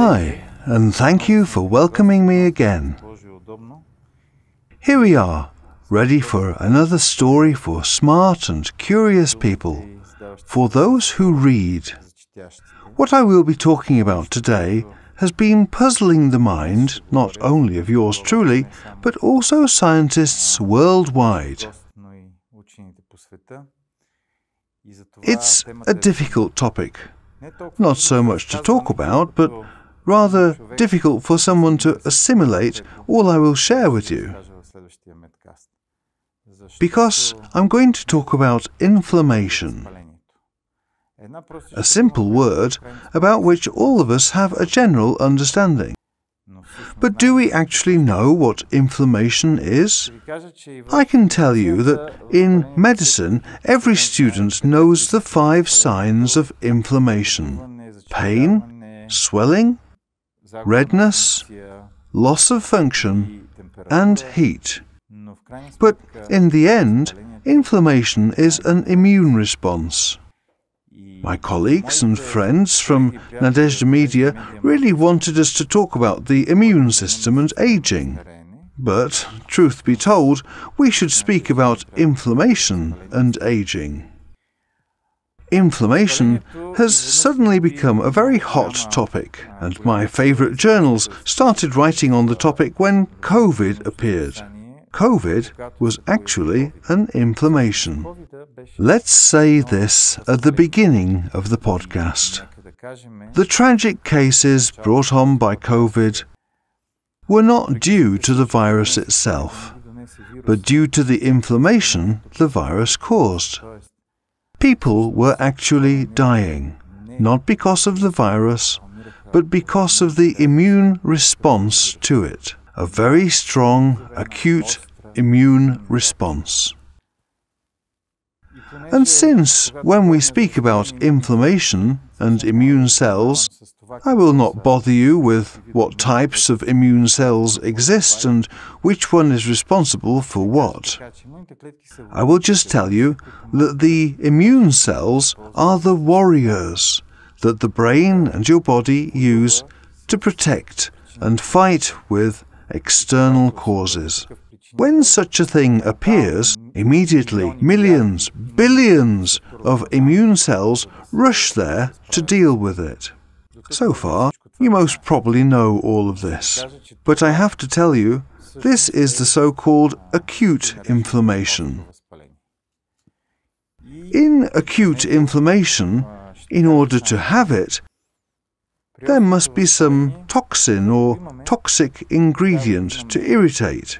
Hi, and thank you for welcoming me again. Here we are, ready for another story for smart and curious people, for those who read. What I will be talking about today has been puzzling the mind not only of yours truly, but also scientists worldwide. It's a difficult topic, not so much to talk about, but rather difficult for someone to assimilate all I will share with you. Because I'm going to talk about inflammation. A simple word about which all of us have a general understanding. But do we actually know what inflammation is? I can tell you that in medicine, every student knows the 5 signs of inflammation: pain, swelling, redness, loss of function, and heat. But in the end, inflammation is an immune response. My colleagues and friends from Nadezhda Media really wanted us to talk about the immune system and aging. But, truth be told, we should speak about inflammation and aging. Inflammation has suddenly become a very hot topic, and my favourite journals started writing on the topic when COVID appeared. COVID was actually an inflammation. Let's say this at the beginning of the podcast. The tragic cases brought on by COVID were not due to the virus itself, but due to the inflammation the virus caused. People were actually dying, not because of the virus, but because of the immune response to it. A very strong, acute immune response. And since, when we speak about inflammation and immune cells, I will not bother you with what types of immune cells exist and which one is responsible for what. I will just tell you that the immune cells are the warriors that the brain and your body use to protect and fight with external causes. When such a thing appears, immediately millions, billions of immune cells rush there to deal with it. So far, you most probably know all of this. But I have to tell you, this is the so-called acute inflammation. In acute inflammation, in order to have it, there must be some toxin or toxic ingredient to irritate.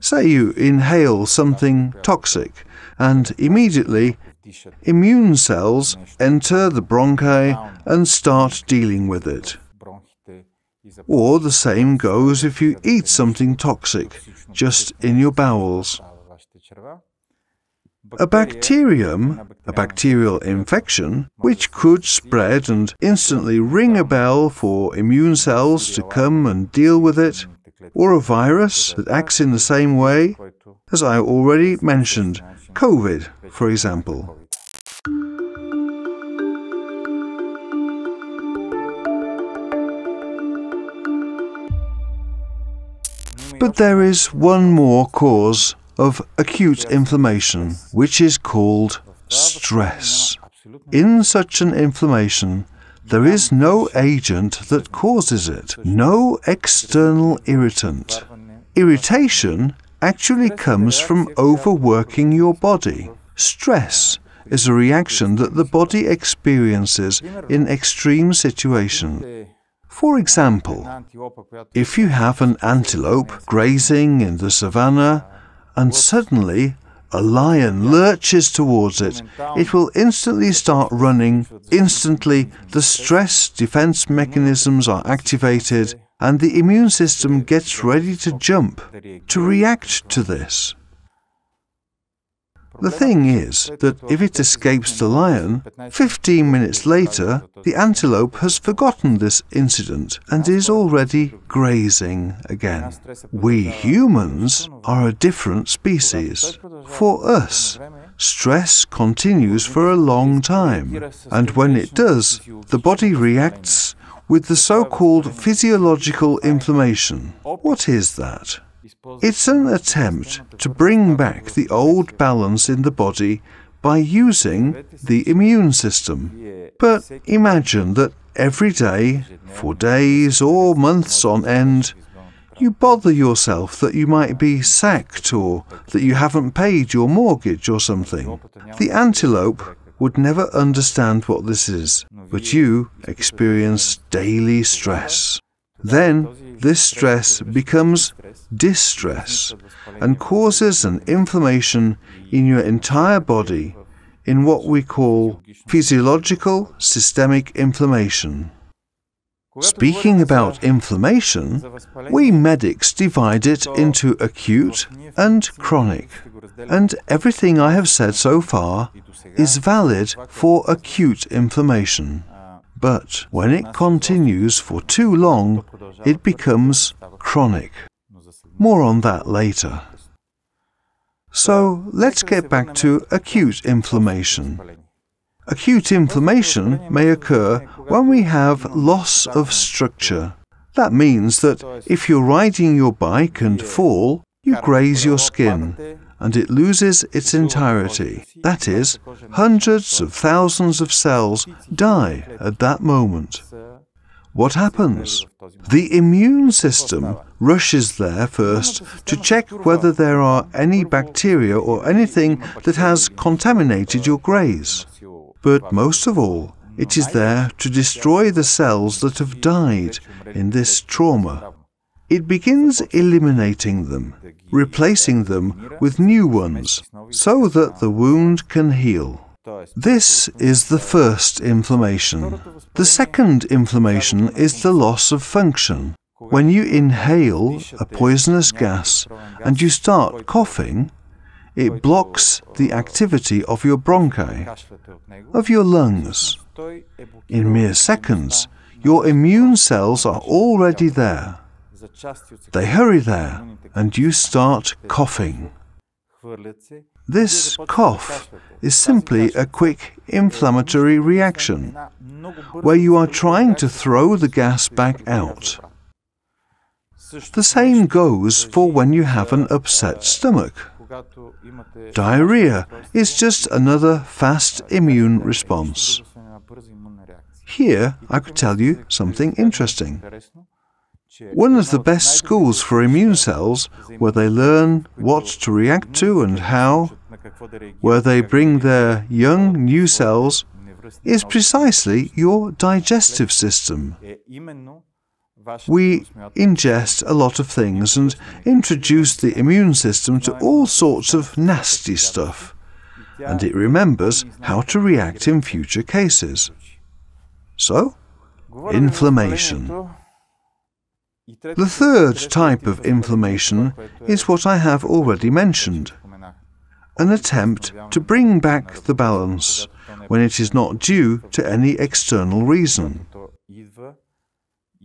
Say you inhale something toxic, and immediately immune cells enter the bronchi and start dealing with it. Or the same goes if you eat something toxic, just in your bowels. A bacterium, a bacterial infection, which could spread and instantly ring a bell for immune cells to come and deal with it, or a virus that acts in the same way, as I already mentioned, COVID, for example. But there is one more cause of acute inflammation, which is called stress. In such an inflammation, there is no agent that causes it, no external irritant. Irritation actually comes from overworking your body. Stress is a reaction that the body experiences in extreme situations. For example, if you have an antelope grazing in the savannah, and suddenly a lion lurches towards it, it will instantly start running. Instantly, the stress defense mechanisms are activated, and the immune system gets ready to jump, to react to this. The thing is that if it escapes the lion, 15 minutes later, the antelope has forgotten this incident and is already grazing again. We humans are a different species. For us, stress continues for a long time, and when it does, the body reacts with the so-called physiological inflammation. What is that? It's an attempt to bring back the old balance in the body by using the immune system. But imagine that every day, for days or months on end, you bother yourself that you might be sacked or that you haven't paid your mortgage or something. The antelope would never understand what this is, but you experience daily stress. Then this stress becomes distress and causes an inflammation in your entire body in what we call physiological systemic inflammation. Speaking about inflammation, we medics divide it into acute and chronic, and everything I have said so far is valid for acute inflammation. But when it continues for too long, it becomes chronic. More on that later. So let's get back to acute inflammation. Acute inflammation may occur when we have loss of structure. That means that if you're riding your bike and fall, you graze your skin, and it loses its entirety. That is, hundreds of thousands of cells die at that moment. What happens? The immune system rushes there first to check whether there are any bacteria or anything that has contaminated your graze. But most of all, it is there to destroy the cells that have died in this trauma. It begins eliminating them, replacing them with new ones, so that the wound can heal. This is the first inflammation. The second inflammation is the loss of function. When you inhale a poisonous gas and you start coughing, it blocks the activity of your bronchi, of your lungs. In mere seconds, your immune cells are already there. They hurry there, and you start coughing. This cough is simply a quick inflammatory reaction, where you are trying to throw the gas back out. The same goes for when you have an upset stomach. Diarrhea is just another fast immune response. Here I could tell you something interesting. One of the best schools for immune cells, where they learn what to react to and how, where they bring their young new cells, is precisely your digestive system. We ingest a lot of things and introduce the immune system to all sorts of nasty stuff, and it remembers how to react in future cases. So, inflammation. The third type of inflammation is what I have already mentioned, an attempt to bring back the balance when it is not due to any external reason.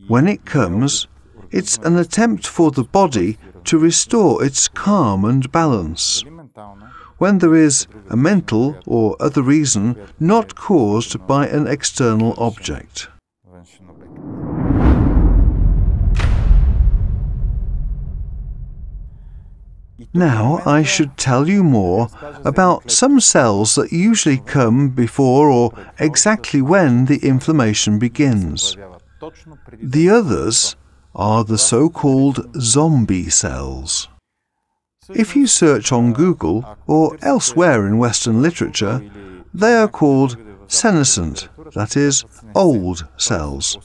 When it comes, it's an attempt for the body to restore its calm and balance, when there is a mental or other reason not caused by an external object. Now I should tell you more about some cells that usually come before or exactly when the inflammation begins. The others are the so-called zombie cells. If you search on Google or elsewhere in Western literature, they are called senescent, that is, old cells.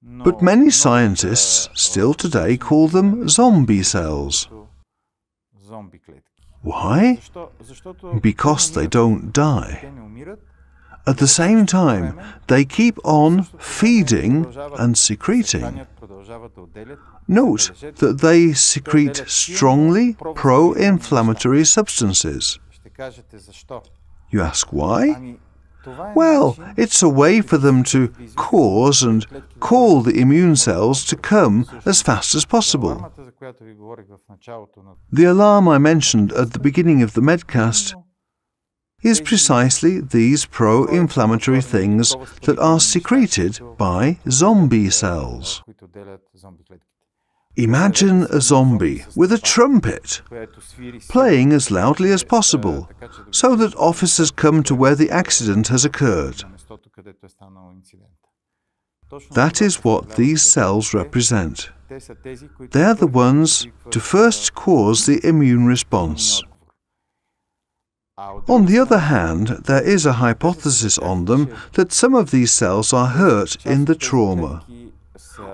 But many scientists still today call them zombie cells. Why? Because they don't die. At the same time, they keep on feeding and secreting. Note that they secrete strongly pro-inflammatory substances. You ask why? Well, it's a way for them to cause and call the immune cells to come as fast as possible. The alarm I mentioned at the beginning of the MEDcast is precisely these pro-inflammatory things that are secreted by zombie cells. Imagine a zombie with a trumpet, playing as loudly as possible, so that officers come to where the accident has occurred. That is what these cells represent. They are the ones to first cause the immune response. On the other hand, there is a hypothesis on them that some of these cells are hurt in the trauma,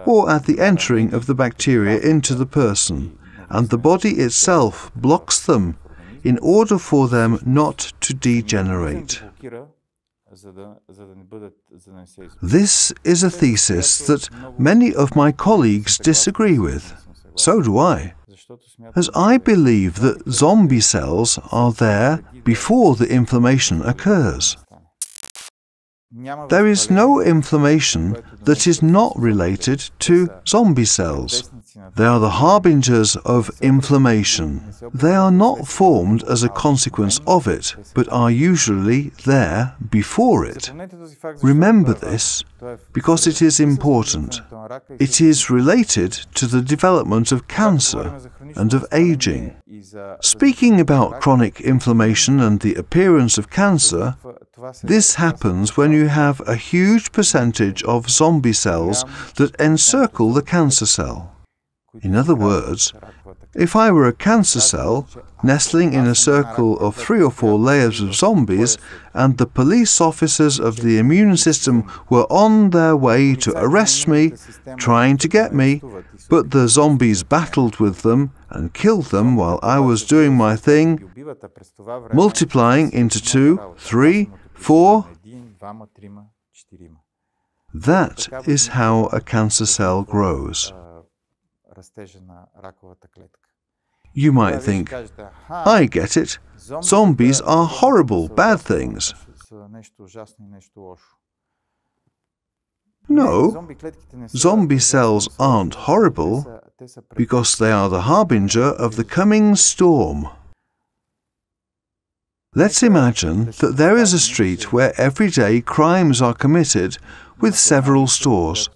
or at the entering of the bacteria into the person, and the body itself blocks them in order for them not to degenerate. This is a thesis that many of my colleagues disagree with. So do I, as I believe that zombie cells are there before the inflammation occurs. There is no inflammation that is not related to zombie cells. They are the harbingers of inflammation. They are not formed as a consequence of it, but are usually there before it. Remember this, because it is important. It is related to the development of cancer and of aging. Speaking about chronic inflammation and the appearance of cancer, this happens when you have a huge percentage of zombie cells that encircle the cancer cell. In other words, if I were a cancer cell, nestling in a circle of 3 or 4 layers of zombies, and the police officers of the immune system were on their way to arrest me, trying to get me, but the zombies battled with them and killed them while I was doing my thing, multiplying into 2, 3, 4. That is how a cancer cell grows. You might think, I get it. Zombies are horrible, bad things. No, zombie cells aren't horrible because they are the harbinger of the coming storm. Let's imagine that there is a street where every day crimes are committed with several stores.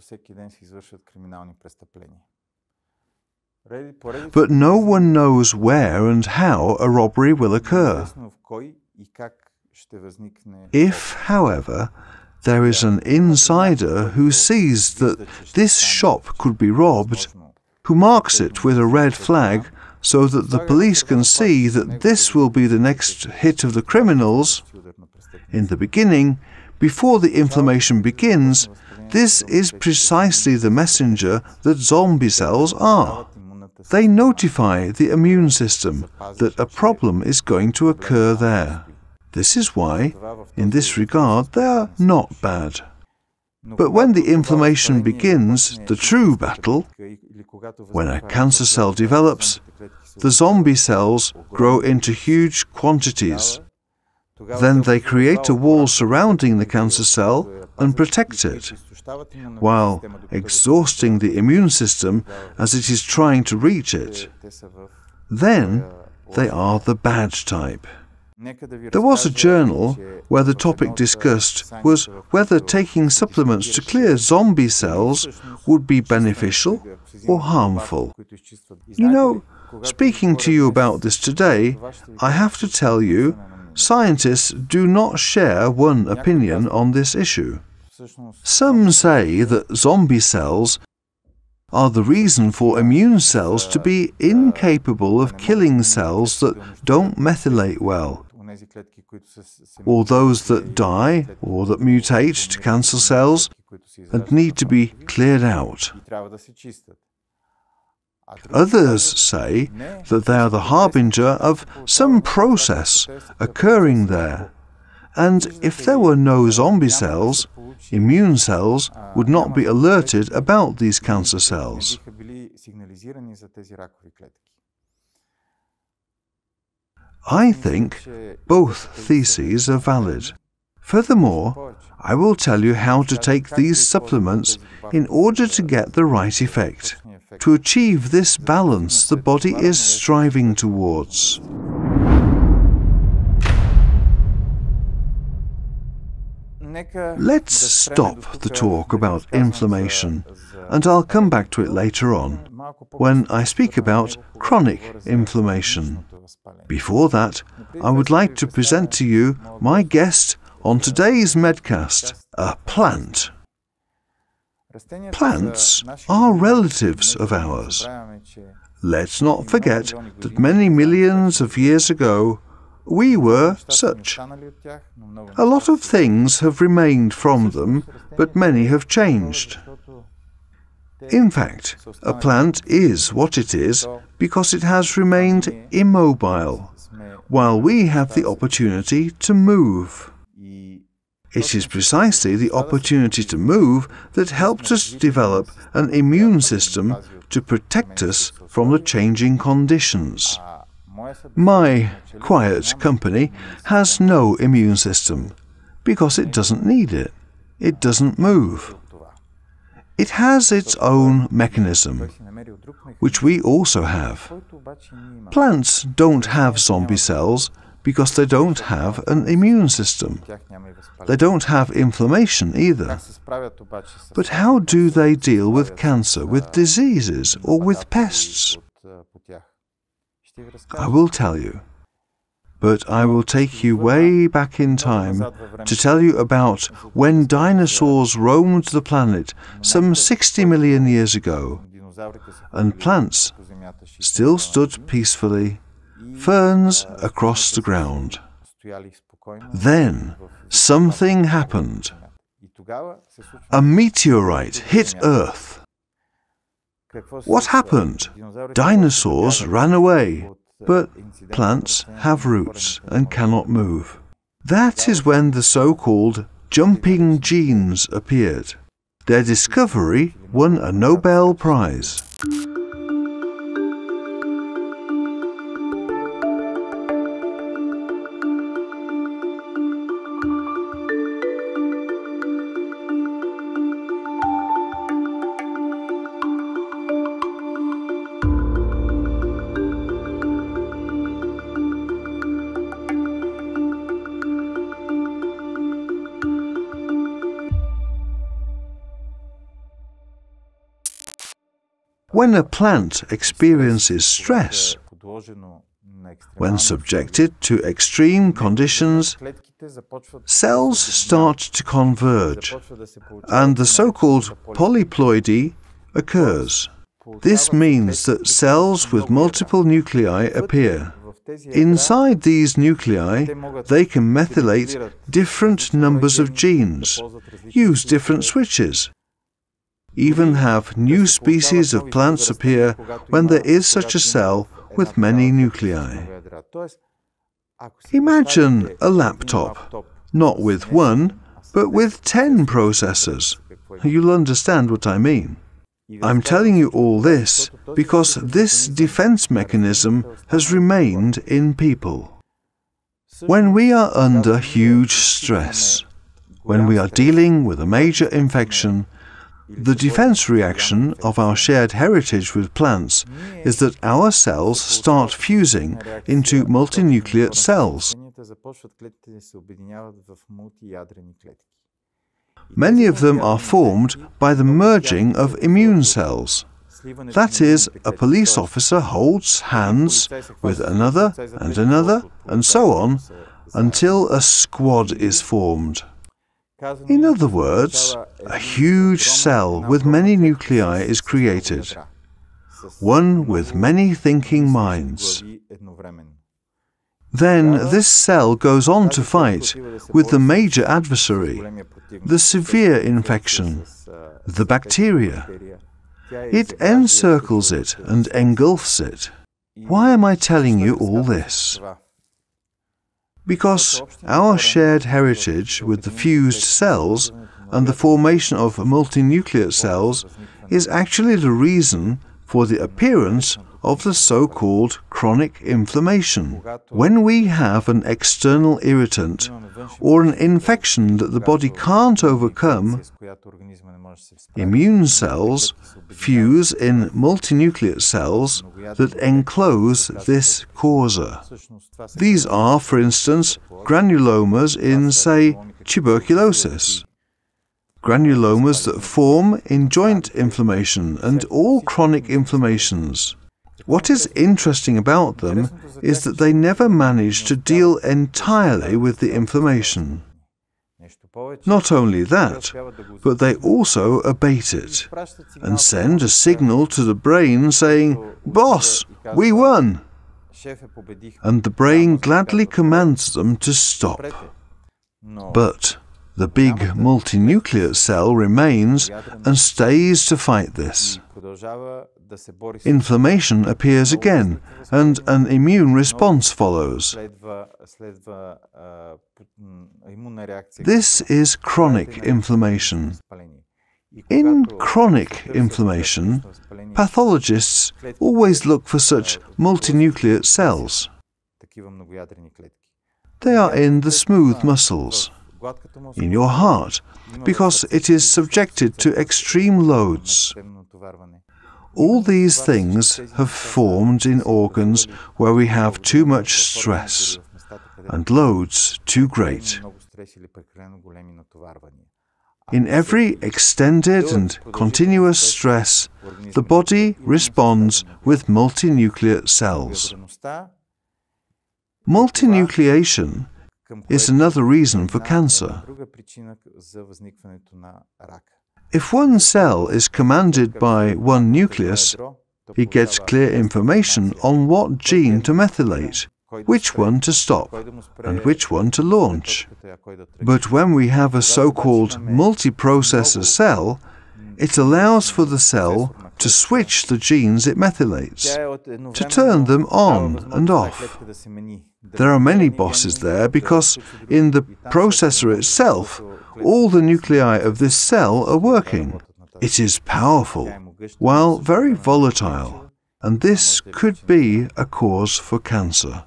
But no one knows where and how a robbery will occur. If, however, there is an insider who sees that this shop could be robbed, who marks it with a red flag so that the police can see that this will be the next hit of the criminals, in the beginning, before the inflammation begins, this is precisely the messenger that zombie cells are. They notify the immune system that a problem is going to occur there. This is why, in this regard, they are not bad. But when the inflammation begins, the true battle, when a cancer cell develops, the zombie cells grow into huge quantities. Then they create a wall surrounding the cancer cell and protect it, while exhausting the immune system as it is trying to reach it. Then they are the bad type. There was a journal where the topic discussed was whether taking supplements to clear zombie cells would be beneficial or harmful. You know, speaking to you about this today, I have to tell you, scientists do not share one opinion on this issue. Some say that zombie cells are the reason for immune cells to be incapable of killing cells that don't methylate well, or those that die or that mutate to cancer cells and need to be cleared out. Others say that they are the harbinger of some process occurring there, and if there were no zombie cells, immune cells would not be alerted about these cancer cells. I think both theses are valid. Furthermore, I will tell you how to take these supplements in order to get the right effect, to achieve this balance the body is striving towards. Let's stop the talk about inflammation, and I'll come back to it later on, when I speak about chronic inflammation. Before that, I would like to present to you my guest on today's MEDcast, a plant. Plants are relatives of ours. Let's not forget that many millions of years ago, we were such. A lot of things have remained from them, but many have changed. In fact, a plant is what it is because it has remained immobile, while we have the opportunity to move. It is precisely the opportunity to move that helped us develop an immune system to protect us from the changing conditions. My quiet company has no immune system, because it doesn't need it. It doesn't move. It has its own mechanism, which we also have. Plants don't have zombie cells because they don't have an immune system. They don't have inflammation either. But how do they deal with cancer, with diseases, or with pests? I will tell you. But I will take you way back in time to tell you about when dinosaurs roamed the planet some 60 million years ago, and plants still stood peacefully, ferns across the ground. Then something happened. A meteorite hit Earth. What happened? Dinosaurs ran away, but plants have roots and cannot move. That is when the so-called jumping genes appeared. Their discovery won a Nobel Prize. When a plant experiences stress, when subjected to extreme conditions, cells start to converge, and the so-called polyploidy occurs. This means that cells with multiple nuclei appear. Inside these nuclei, they can methylate different numbers of genes, use different switches, even have new species of plants appear when there is such a cell with many nuclei. Imagine a laptop, not with one, but with 10 processors. You'll understand what I mean. I'm telling you all this because this defense mechanism has remained in people. When we are under huge stress, when we are dealing with a major infection, the defense reaction of our shared heritage with plants is that our cells start fusing into multinucleate cells. Many of them are formed by the merging of immune cells. That is, a police officer holds hands with another, and so on, until a squad is formed. In other words, a huge cell with many nuclei is created, one with many thinking minds. Then this cell goes on to fight with the major adversary, the severe infection, the bacteria. It encircles it and engulfs it. Why am I telling you all this? Because our shared heritage with the fused cells and the formation of multinucleate cells is actually the reason for the appearance of the so-called chronic inflammation. When we have an external irritant or an infection that the body can't overcome, immune cells fuse in multinucleate cells that enclose this causa. These are, for instance, granulomas in, say, tuberculosis. Granulomas that form in joint inflammation and all chronic inflammations. What is interesting about them is that they never manage to deal entirely with the inflammation. Not only that, but they also abate it and send a signal to the brain saying, "Boss, we won!" And the brain gladly commands them to stop. But the big multinucleate cell remains and stays to fight this. Inflammation appears again, and an immune response follows. This is chronic inflammation. In chronic inflammation, pathologists always look for such multinucleate cells. They are in the smooth muscles, in your heart, because it is subjected to extreme loads. All these things have formed in organs where we have too much stress and loads too great. In every extended and continuous stress, the body responds with multinucleate cells. Multinucleation is another reason for cancer. If one cell is commanded by one nucleus, it gets clear information on what gene to methylate, which one to stop, and which one to launch. But when we have a so-called multiprocessor cell, it allows for the cell to switch the genes it methylates, to turn them on and off. There are many bosses there because in the processor itself, all the nuclei of this cell are working. It is powerful, while very volatile, and this could be a cause for cancer.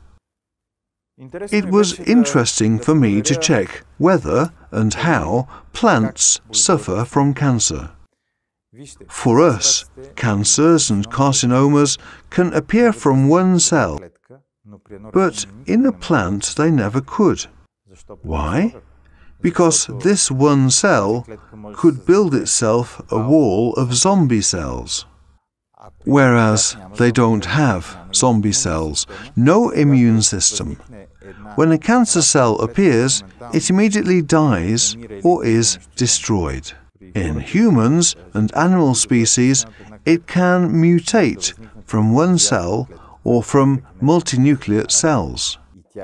It was interesting for me to check whether and how plants suffer from cancer. For us, cancers and carcinomas can appear from one cell, but in a plant they never could. Why? Because this one cell could build itself a wall of zombie cells. Whereas they don't have zombie cells, no immune system. When a cancer cell appears, it immediately dies or is destroyed. In humans and animal species, it can mutate from one cell or from multinucleate cells.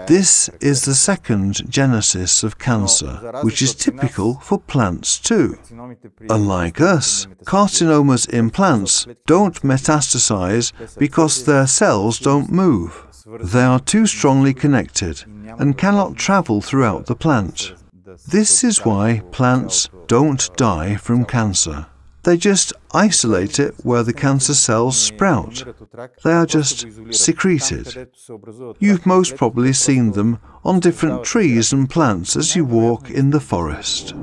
This is the second genesis of cancer, which is typical for plants too. Unlike us, carcinomas in plants don't metastasize because their cells don't move. They are too strongly connected and cannot travel throughout the plant. This is why plants don't die from cancer. They just isolate it where the cancer cells sprout. They are just secreted. You've most probably seen them on different trees and plants as you walk in the forest.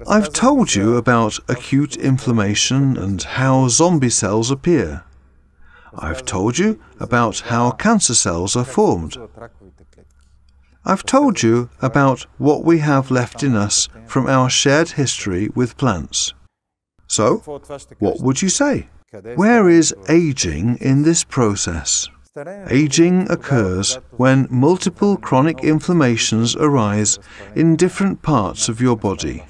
I've told you about acute inflammation and how zombie cells appear. I've told you about how cancer cells are formed. I've told you about what we have left in us from our shared history with plants. So, what would you say? Where is aging in this process? Aging occurs when multiple chronic inflammations arise in different parts of your body.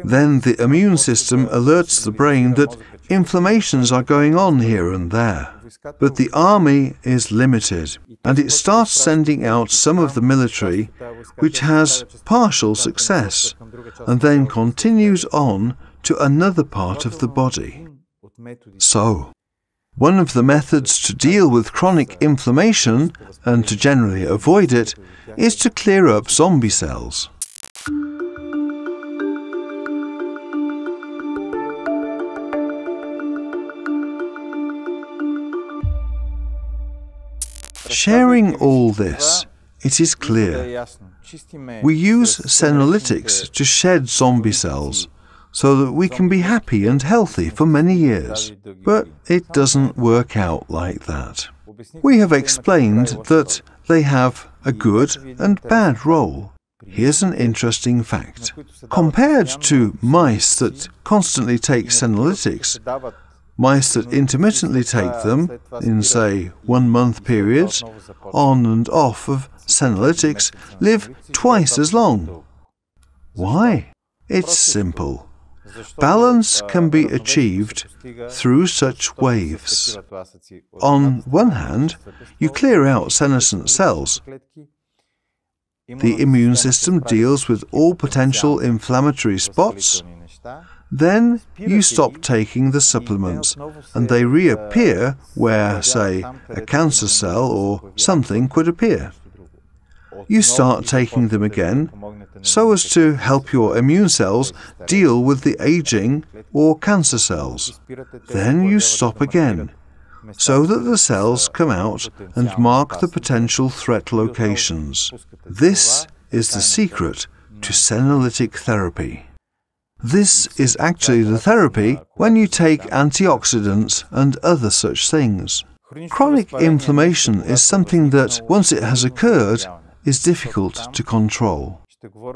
Then the immune system alerts the brain that inflammations are going on here and there. But the army is limited, and it starts sending out some of the military, which has partial success, and then continues on to another part of the body. So, one of the methods to deal with chronic inflammation, and to generally avoid it, is to clear up zombie cells. Sharing all this, it is clear. We use senolytics to shed zombie cells so that we can be happy and healthy for many years. But it doesn't work out like that. We have explained that they have a good and bad role. Here's an interesting fact. Compared to mice that constantly take senolytics, mice that intermittently take them, in say 1 month periods, on and off of senolytics, live twice as long. Why? It's simple. Balance can be achieved through such waves. On one hand, you clear out senescent cells. The immune system deals with all potential inflammatory spots. Then you stop taking the supplements, and they reappear where, say, a cancer cell or something could appear. You start taking them again, so as to help your immune cells deal with the aging or cancer cells. Then you stop again, so that the cells come out and mark the potential threat locations. This is the secret to senolytic therapy. This is actually the therapy when you take antioxidants and other such things. Chronic inflammation is something that, once it has occurred, is difficult to control.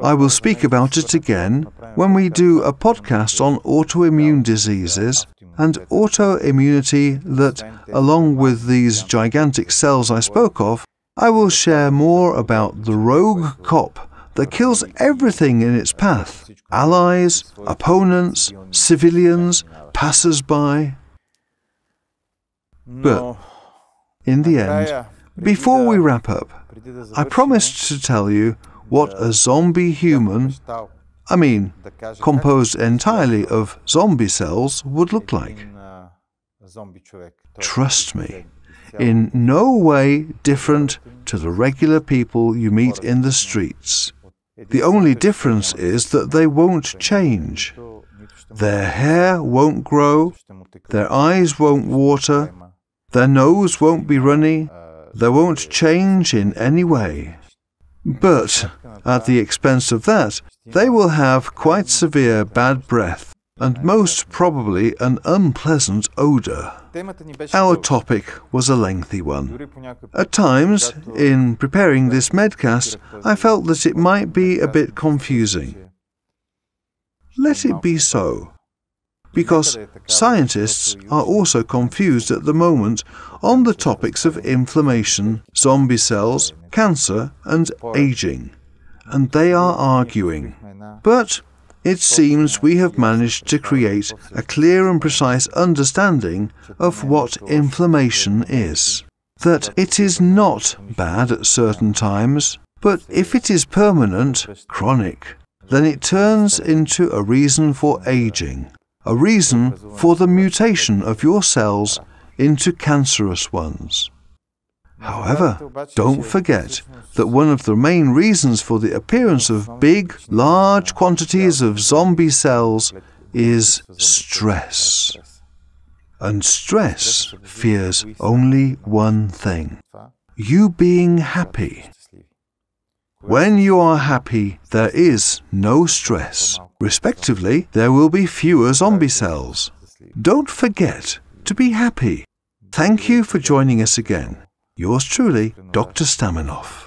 I will speak about it again when we do a podcast on autoimmune diseases and autoimmunity that, along with these gigantic cells I spoke of, I will share more about the rogue cop that kills everything in its path: allies, opponents, civilians, passers-by. But in the end, before we wrap up, I promised to tell you what a zombie human, composed entirely of zombie cells, would look like. Trust me, in no way different to the regular people you meet in the streets. The only difference is that they won't change. Their hair won't grow, their eyes won't water, their nose won't be runny, they won't change in any way. But, at the expense of that, they will have quite severe bad breath and most probably an unpleasant odour. Our topic was a lengthy one. At times, in preparing this MEDcast, I felt that it might be a bit confusing. Let it be so, because scientists are also confused at the moment on the topics of inflammation, zombie cells, cancer and aging, and they are arguing. But it seems we have managed to create a clear and precise understanding of what inflammation is. That it is not bad at certain times, but if it is permanent, chronic, then it turns into a reason for aging, a reason for the mutation of your cells into cancerous ones. However, don't forget that one of the main reasons for the appearance of big, large quantities of zombie cells is stress. And stress fears only one thing: you being happy. When you are happy, there is no stress. Respectively, there will be fewer zombie cells. Don't forget to be happy. Thank you for joining us again. Yours truly, Dr. Stamenov.